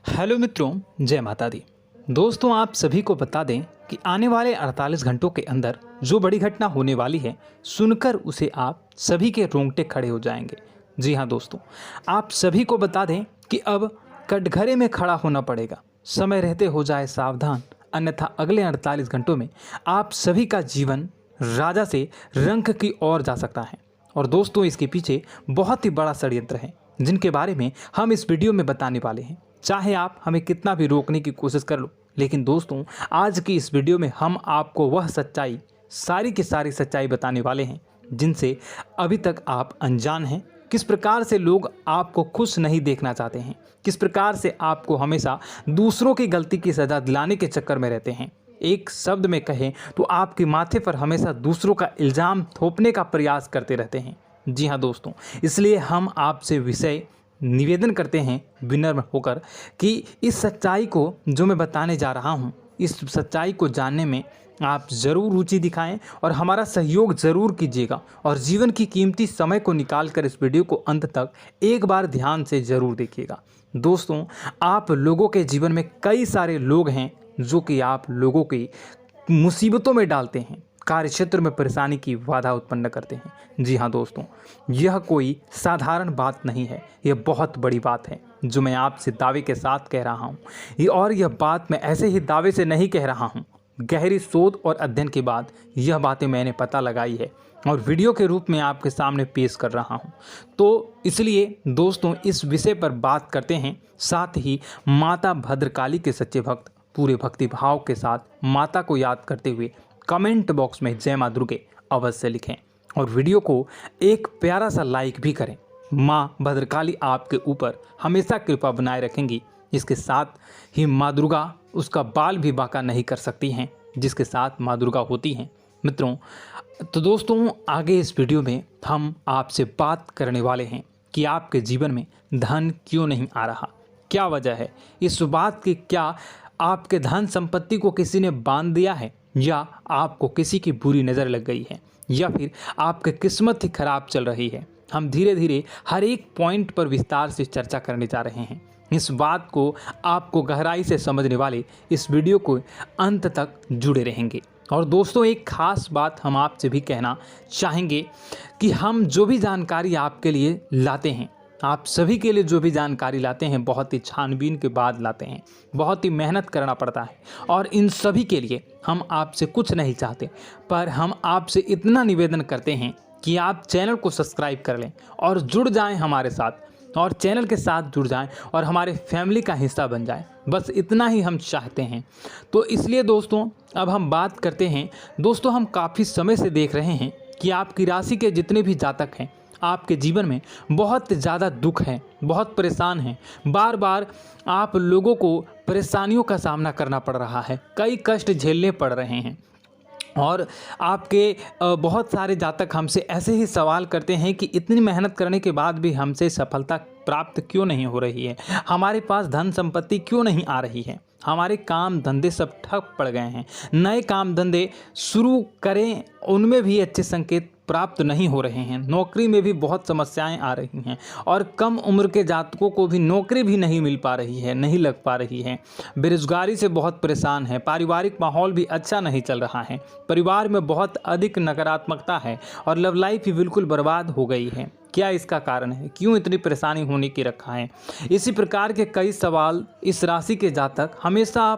Hello मित्रों, जय माता दी। दोस्तों, आप सभी को बता दें कि आने वाले 48 घंटों के अंदर जो बड़ी घटना होने वाली है, सुनकर उसे आप सभी के रोंगटे खड़े हो जाएंगे। जी हाँ दोस्तों, आप सभी को बता दें कि अब कटघरे में खड़ा होना पड़ेगा। समय रहते हो जाए सावधान, अन्यथा अगले 48 घंटों में आप सभी का जीवन राजा से रंक की ओर जा सकता है। और दोस्तों, इसके पीछे बहुत ही बड़ा षड्यंत्र है, जिनके बारे में हम इस वीडियो में बताने वाले हैं। चाहे आप हमें कितना भी रोकने की कोशिश कर लो, लेकिन दोस्तों, आज की इस वीडियो में हम आपको वह सच्चाई, सारी की सारी सच्चाई बताने वाले हैं जिनसे अभी तक आप अनजान हैं। किस प्रकार से लोग आपको खुश नहीं देखना चाहते हैं, किस प्रकार से आपको हमेशा दूसरों की गलती की सज़ा दिलाने के चक्कर में रहते हैं। एक शब्द में कहें तो आपके माथे पर हमेशा दूसरों का इल्ज़ाम थोपने का प्रयास करते रहते हैं। जी हाँ दोस्तों, इसलिए हम आपसे विषय निवेदन करते हैं विनम्र होकर कि इस सच्चाई को जो मैं बताने जा रहा हूँ, इस सच्चाई को जानने में आप ज़रूर रुचि दिखाएं और हमारा सहयोग ज़रूर कीजिएगा। और जीवन की कीमती समय को निकाल कर इस वीडियो को अंत तक एक बार ध्यान से ज़रूर देखिएगा। दोस्तों, आप लोगों के जीवन में कई सारे लोग हैं जो कि आप लोगों की मुसीबतों में डालते हैं, कार्य क्षेत्र में परेशानी की बाधा उत्पन्न करते हैं। जी हाँ दोस्तों, यह कोई साधारण बात नहीं है, यह बहुत बड़ी बात है जो मैं आपसे दावे के साथ कह रहा हूँ। और यह बात मैं ऐसे ही दावे से नहीं कह रहा हूँ, गहरी शोध और अध्ययन के बाद यह बातें मैंने पता लगाई है और वीडियो के रूप में आपके सामने पेश कर रहा हूँ। तो इसलिए दोस्तों, इस विषय पर बात करते हैं। साथ ही माता भद्रकाली के सच्चे भक्त पूरे भक्ति भाव के साथ माता को याद करते हुए कमेंट बॉक्स में जय मां दुर्गे अवश्य लिखें और वीडियो को एक प्यारा सा लाइक भी करें। माँ भद्रकाली आपके ऊपर हमेशा कृपा बनाए रखेंगी। इसके साथ ही माँ दुर्गा उसका बाल भी बांका नहीं कर सकती हैं, जिसके साथ माँ दुर्गा होती हैं। मित्रों, तो दोस्तों, आगे इस वीडियो में हम आपसे बात करने वाले हैं कि आपके जीवन में धन क्यों नहीं आ रहा, क्या वजह है इस बात की। क्या आपके धन संपत्ति को किसी ने बांध दिया है, या आपको किसी की बुरी नज़र लग गई है, या फिर आपकी किस्मत ही खराब चल रही है। हम धीरे धीरे हर एक पॉइंट पर विस्तार से चर्चा करने जा रहे हैं। इस बात को आपको गहराई से समझने वाले इस वीडियो को अंत तक जुड़े रहेंगे। और दोस्तों, एक खास बात हम आपसे भी कहना चाहेंगे कि हम जो भी जानकारी आपके लिए लाते हैं, आप सभी के लिए जो भी जानकारी लाते हैं, बहुत ही छानबीन के बाद लाते हैं, बहुत ही मेहनत करना पड़ता है। और इन सभी के लिए हम आपसे कुछ नहीं चाहते, पर हम आपसे इतना निवेदन करते हैं कि आप चैनल को सब्सक्राइब कर लें और जुड़ जाएं हमारे साथ, और चैनल के साथ जुड़ जाएं और हमारे फैमिली का हिस्सा बन जाएं। बस इतना ही हम चाहते हैं। तो इसलिए दोस्तों, अब हम बात करते हैं। दोस्तों, हम काफ़ी समय से देख रहे हैं कि आपकी राशि के जितने भी जातक हैं, आपके जीवन में बहुत ज़्यादा दुख है, बहुत परेशान हैं। बार बार आप लोगों को परेशानियों का सामना करना पड़ रहा है, कई कष्ट झेलने पड़ रहे हैं। और आपके बहुत सारे जातक हमसे ऐसे ही सवाल करते हैं कि इतनी मेहनत करने के बाद भी हमसे सफलता प्राप्त क्यों नहीं हो रही है, हमारे पास धन संपत्ति क्यों नहीं आ रही है, हमारे काम धंधे सब ठप पड़ गए हैं, नए काम धंधे शुरू करें उनमें भी अच्छे संकेत प्राप्त नहीं हो रहे हैं, नौकरी में भी बहुत समस्याएं आ रही हैं, और कम उम्र के जातकों को भी नौकरी भी नहीं मिल पा रही है, नहीं लग पा रही है, बेरोजगारी से बहुत परेशान है, पारिवारिक माहौल भी अच्छा नहीं चल रहा है, परिवार में बहुत अधिक नकारात्मकता है और लव लाइफ भी बिल्कुल बर्बाद हो गई है। क्या इसका कारण है, क्यों इतनी परेशानी होने की रखा है? इसी प्रकार के कई सवाल इस राशि के जातक हमेशा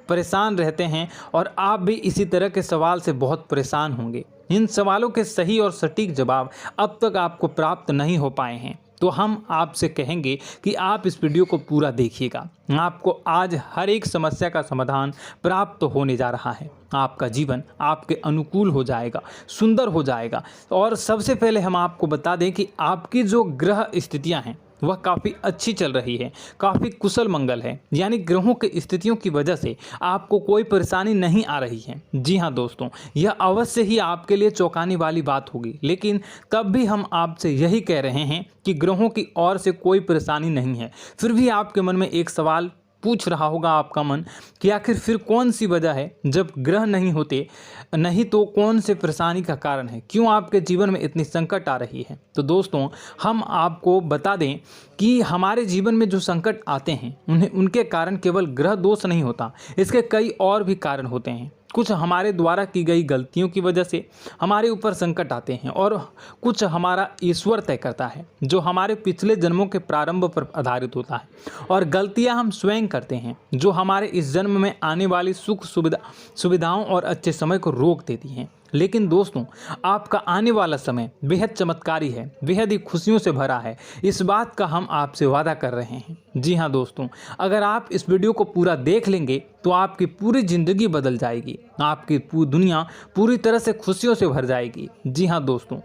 परेशान रहते हैं, और आप भी इसी तरह के सवाल से बहुत परेशान होंगे। इन सवालों के सही और सटीक जवाब अब तक आपको प्राप्त नहीं हो पाए हैं, तो हम आपसे कहेंगे कि आप इस वीडियो को पूरा देखिएगा। आपको आज हर एक समस्या का समाधान प्राप्त होने जा रहा है। आपका जीवन आपके अनुकूल हो जाएगा, सुंदर हो जाएगा। और सबसे पहले हम आपको बता दें कि आपकी जो ग्रह स्थितियां हैं वह काफ़ी अच्छी चल रही है, काफ़ी कुशल मंगल है, यानी ग्रहों की स्थितियों की वजह से आपको कोई परेशानी नहीं आ रही है। जी हाँ दोस्तों, यह अवश्य ही आपके लिए चौंकाने वाली बात होगी, लेकिन तब भी हम आपसे यही कह रहे हैं कि ग्रहों की ओर से कोई परेशानी नहीं है। फिर भी आपके मन में एक सवाल पूछ रहा होगा आपका मन कि आखिर फिर कौन सी वजह है, जब ग्रह नहीं होते नहीं तो कौन से परेशानी का कारण है, क्यों आपके जीवन में इतनी संकट आ रही है। तो दोस्तों हम आपको बता दें कि हमारे जीवन में जो संकट आते हैं उनके कारण केवल ग्रह दोष नहीं होता, इसके कई और भी कारण होते हैं। कुछ हमारे द्वारा की गई गलतियों की वजह से हमारे ऊपर संकट आते हैं और कुछ हमारा ईश्वर तय करता है, जो हमारे पिछले जन्मों के प्रारंभ पर आधारित होता है। और गलतियां हम स्वयं करते हैं, जो हमारे इस जन्म में आने वाली सुख सुविधाओं और अच्छे समय को रोक देती हैं। लेकिन दोस्तों आपका आने वाला समय बेहद चमत्कारी है, बेहद ही खुशियों से भरा है, इस बात का हम आपसे वादा कर रहे हैं। जी हाँ दोस्तों, अगर आप इस वीडियो को पूरा देख लेंगे तो आपकी पूरी ज़िंदगी बदल जाएगी, आपकी पूरी दुनिया पूरी तरह से खुशियों से भर जाएगी। जी हाँ दोस्तों,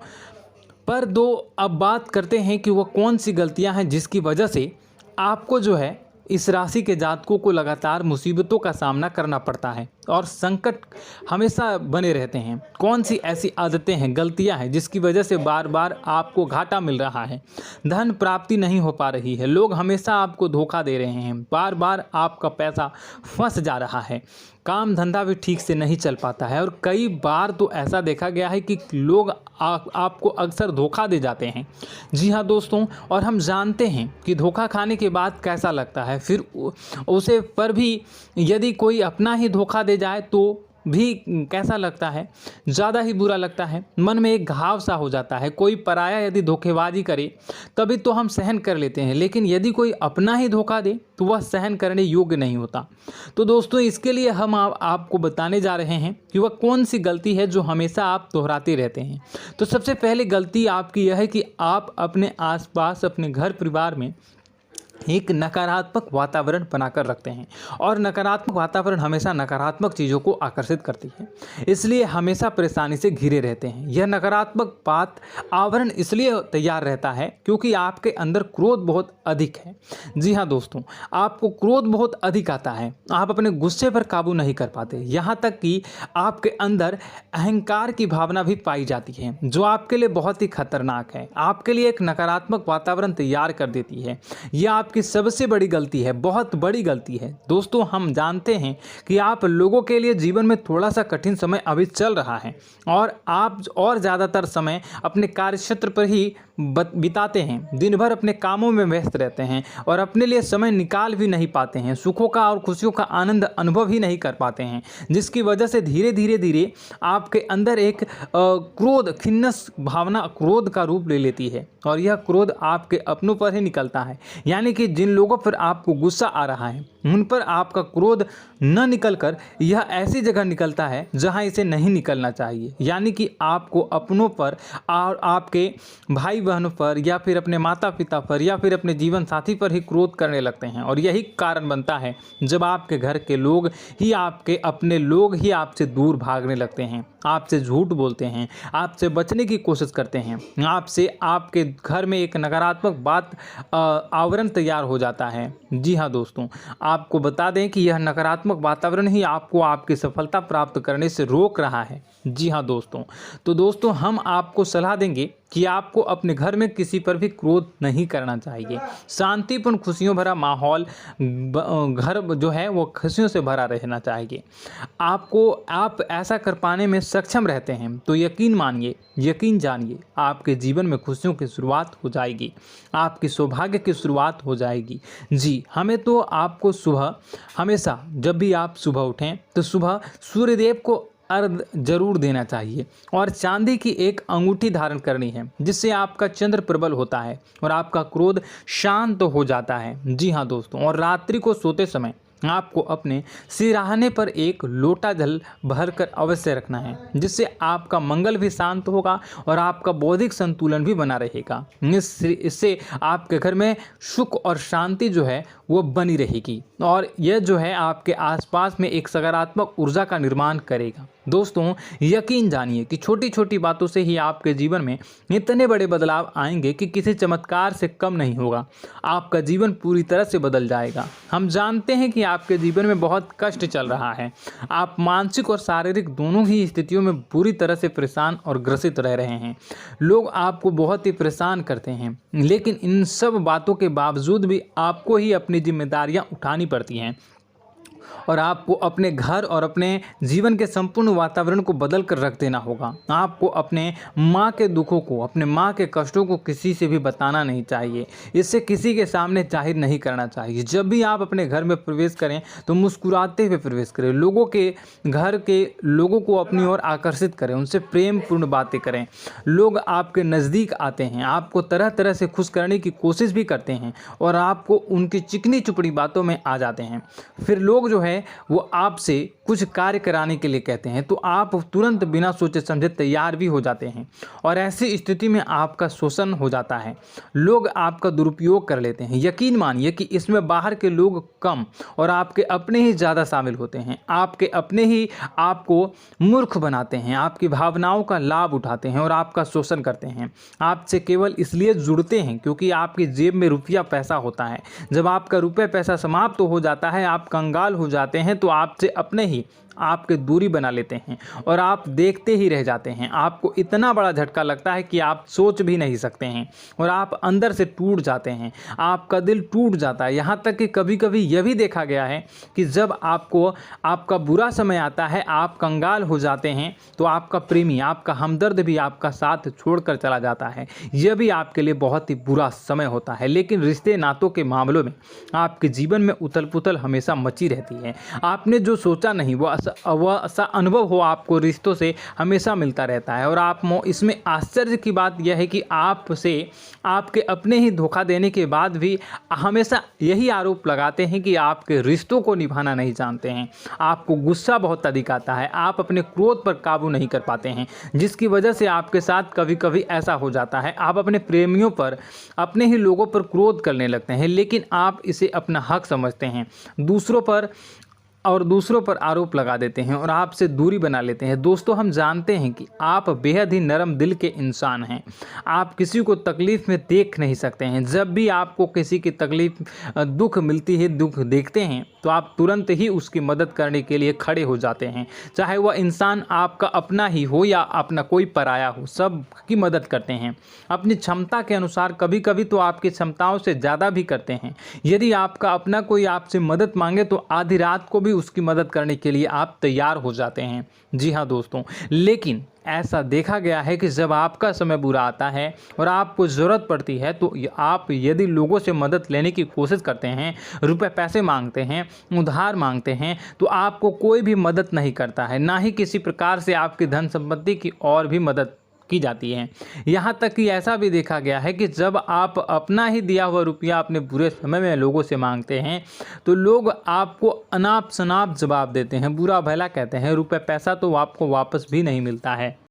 पर अब बात करते हैं कि वो कौन सी गलतियां हैं जिसकी वजह से आपको जो है इस राशि के जातकों को लगातार मुसीबतों का सामना करना पड़ता है और संकट हमेशा बने रहते हैं। कौन सी ऐसी आदतें हैं, गलतियां हैं जिसकी वजह से बार बार आपको घाटा मिल रहा है, धन प्राप्ति नहीं हो पा रही है, लोग हमेशा आपको धोखा दे रहे हैं, बार बार आपका पैसा फंस जा रहा है, काम धंधा भी ठीक से नहीं चल पाता है और कई बार तो ऐसा देखा गया है कि लोग आपको अक्सर धोखा दे जाते हैं। जी हाँ दोस्तों, और हम जानते हैं कि धोखा खाने के बाद कैसा लगता है, फिर उसे पर भी यदि कोई अपना ही धोखा दे जाए तो भी कैसा लगता है, ज़्यादा ही बुरा लगता है, मन में एक घाव सा हो जाता है। कोई पराया यदि धोखेबाजी करे तभी तो हम सहन कर लेते हैं, लेकिन यदि कोई अपना ही धोखा दे तो वह सहन करने योग्य नहीं होता। तो दोस्तों इसके लिए हम आपको बताने जा रहे हैं कि वह कौन सी गलती है जो हमेशा आप दोहराते रहते हैं। तो सबसे पहले गलती आपकी यह है कि आप अपने आसपास, अपने घर परिवार में एक नकारात्मक वातावरण बनाकर रखते हैं और नकारात्मक वातावरण हमेशा नकारात्मक चीज़ों को आकर्षित करती है, इसलिए हमेशा परेशानी से घिरे रहते हैं। यह नकारात्मक आवरण इसलिए तैयार रहता है क्योंकि आपके अंदर क्रोध बहुत अधिक है। जी हाँ दोस्तों, आपको क्रोध बहुत अधिक आता है, आप अपने गुस्से पर काबू नहीं कर पाते, यहाँ तक कि आपके अंदर अहंकार की भावना भी पाई जाती है, जो आपके लिए बहुत ही खतरनाक है, आपके लिए एक नकारात्मक वातावरण तैयार कर देती है। यह आपकी सबसे बड़ी गलती है, बहुत बड़ी गलती है। दोस्तों हम जानते हैं कि आप लोगों के लिए जीवन में थोड़ा सा कठिन समय अभी चल रहा है और आप और ज़्यादातर समय अपने कार्यक्षेत्र पर ही बिताते हैं, दिन भर अपने कामों में व्यस्त रहते हैं और अपने लिए समय निकाल भी नहीं पाते हैं, सुखों का और खुशियों का आनंद अनुभव ही नहीं कर पाते हैं, जिसकी वजह से धीरे धीरे आपके अंदर एक क्रोध, खिन्नस भावना क्रोध का रूप ले लेती है और यह क्रोध आपके अपनों पर ही निकलता है। यानी कि जिन लोगों पर आपको गुस्सा आ रहा है उन पर आपका क्रोध न निकलकर यह ऐसी जगह निकलता है जहां इसे नहीं निकलना चाहिए, यानी कि आपको अपनों पर और आपके भाई बहनों पर या फिर अपने माता पिता पर या फिर अपने जीवन साथी पर ही क्रोध करने लगते हैं। और यही कारण बनता है जब आपके घर के लोग ही, आपके अपने लोग ही आपसे दूर भागने लगते हैं, आपसे झूठ बोलते हैं, आपसे बचने की कोशिश करते हैं, आपसे आपके घर में एक नकारात्मक आवरण तैयार हो जाता है। जी हाँ दोस्तों, आपको बता दें कि यह नकारात्मक वातावरण ही आपको आपकी सफलता प्राप्त करने से रोक रहा है। जी हाँ दोस्तों, तो दोस्तों हम आपको सलाह देंगे कि आपको अपने घर में किसी पर भी क्रोध नहीं करना चाहिए। शांतिपूर्ण खुशियों भरा माहौल घर जो है वो खुशियों से भरा रहना चाहिए। आप ऐसा कर पाने में सक्षम रहते हैं तो यकीन मानिए, यकीन जानिए, आपके जीवन में खुशियों की शुरुआत हो जाएगी, आपकी सौभाग्य की शुरुआत हो जाएगी। जी, हमें तो आपको सुबह हमेशा जब भी आप सुबह उठें तो सुबह सूर्यदेव को अर्घ जरूर देना चाहिए और चांदी की एक अंगूठी धारण करनी है, जिससे आपका चंद्र प्रबल होता है और आपका क्रोध शांत हो जाता है। जी हाँ दोस्तों, और रात्रि को सोते समय आपको अपने सिरहाने पर एक लोटा जल भरकर अवश्य रखना है, जिससे आपका मंगल भी शांत होगा और आपका बौद्धिक संतुलन भी बना रहेगा। इससे आपके घर में सुख और शांति जो है वो बनी रहेगी और यह जो है आपके आसपास में एक सकारात्मक ऊर्जा का निर्माण करेगा। दोस्तों यकीन जानिए कि छोटी छोटी बातों से ही आपके जीवन में इतने बड़े बदलाव आएंगे कि किसी चमत्कार से कम नहीं होगा। आपका जीवन पूरी तरह से बदल जाएगा। हम जानते हैं कि आपके जीवन में बहुत कष्ट चल रहा है, आप मानसिक और शारीरिक दोनों ही स्थितियों में पूरी तरह से परेशान और ग्रसित रह रहे हैं। लोग आपको बहुत ही परेशान करते हैं, लेकिन इन सब बातों के बावजूद भी आपको ही अपने अपनी जिम्मेदारियां उठानी पड़ती हैं और आपको अपने घर और अपने जीवन के संपूर्ण वातावरण को बदल कर रख देना होगा। आपको अपने माँ के दुखों को, अपने माँ के कष्टों को किसी से भी बताना नहीं चाहिए, इससे किसी के सामने जाहिर नहीं करना चाहिए। जब भी आप अपने घर में प्रवेश करें तो मुस्कुराते हुए प्रवेश करें, लोगों के घर के लोगों को अपनी ओर आकर्षित करें, उनसे प्रेमपूर्ण बातें करें। लोग आपके नज़दीक आते हैं, आपको तरह तरह से खुश करने की कोशिश भी करते हैं और आपको उनकी चिकनी चुपड़ी बातों में आ जाते हैं। फिर लोग जो है वो आपसे कुछ कार्य कराने के लिए कहते हैं तो आप तुरंत बिना सोचे समझे तैयार भी हो जाते हैं और ऐसी स्थिति में आपका शोषण हो जाता है। लोग आपका दुरुपयोग कर लेते हैं। यकीन मानिए कि इसमें बाहर के लोग कम और आपके अपने ही ज़्यादा शामिल होते हैं। आपके अपने ही आपको मूर्ख बनाते हैं, आपकी भावनाओं का लाभ उठाते हैं और आपका शोषण करते हैं। आपसे केवल इसलिए जुड़ते हैं क्योंकि आपकी जेब में रुपया पैसा होता है। जब आपका रुपया पैसा समाप्त हो जाता है, आप कंगाल हो जाते हैं तो आपसे अपने ही आपके दूरी बना लेते हैं और आप देखते ही रह जाते हैं। आपको इतना बड़ा झटका लगता है कि आप सोच भी नहीं सकते हैं और आप अंदर से टूट जाते हैं, आपका दिल टूट जाता है। यहाँ तक कि कभी कभी यह भी देखा गया है कि जब आपको आपका बुरा समय आता है, आप कंगाल हो जाते हैं तो आपका प्रेमी, आपका हमदर्द भी आपका साथ छोड़कर चला जाता है। यह भी आपके लिए बहुत ही बुरा समय होता है। लेकिन रिश्ते नातों के मामलों में आपके जीवन में उथल पुथल हमेशा मची रहती है। आपने जो सोचा नहीं वो ऐसा अनुभव हो आपको रिश्तों से हमेशा मिलता रहता है। और आप इसमें आश्चर्य की बात यह है कि आपसे आपके अपने ही धोखा देने के बाद भी हमेशा यही आरोप लगाते हैं कि आपके रिश्तों को निभाना नहीं जानते हैं। आपको गुस्सा बहुत अधिक आता है, आप अपने क्रोध पर काबू नहीं कर पाते हैं, जिसकी वजह से आपके साथ कभी कभी ऐसा हो जाता है आप अपने प्रेमियों पर, अपने ही लोगों पर क्रोध करने लगते हैं। लेकिन आप इसे अपना हक समझते हैं, दूसरों पर आरोप लगा देते हैं और आपसे दूरी बना लेते हैं। दोस्तों, हम जानते हैं कि आप बेहद ही नरम दिल के इंसान हैं। आप किसी को तकलीफ में देख नहीं सकते हैं। जब भी आपको किसी की तकलीफ, दुख मिलती है, दुख देखते हैं तो आप तुरंत ही उसकी मदद करने के लिए खड़े हो जाते हैं। चाहे वह इंसान आपका अपना ही हो या अपना कोई पराया हो, सब की मदद करते हैं अपनी क्षमता के अनुसार। कभी कभी तो आपकी क्षमताओं से ज़्यादा भी करते हैं। यदि आपका अपना कोई आपसे मदद मांगे तो आधी रात को भी उसकी मदद करने के लिए आप तैयार हो जाते हैं। जी हाँ दोस्तों, लेकिन ऐसा देखा गया है कि जब आपका समय बुरा आता है और आपको ज़रूरत पड़ती है तो आप यदि लोगों से मदद लेने की कोशिश करते हैं, रुपए पैसे मांगते हैं, उधार मांगते हैं, तो आपको कोई भी मदद नहीं करता है, ना ही किसी प्रकार से आपकी धन संपत्ति की और भी मदद की जाती है। यहाँ तक कि ऐसा भी देखा गया है कि जब आप अपना ही दिया हुआ रुपया अपने बुरे समय में लोगों से मांगते हैं तो लोग आपको अनाप शनाप जवाब देते हैं, बुरा भला कहते हैं। रुपया पैसा तो आपको वापस भी नहीं मिलता है।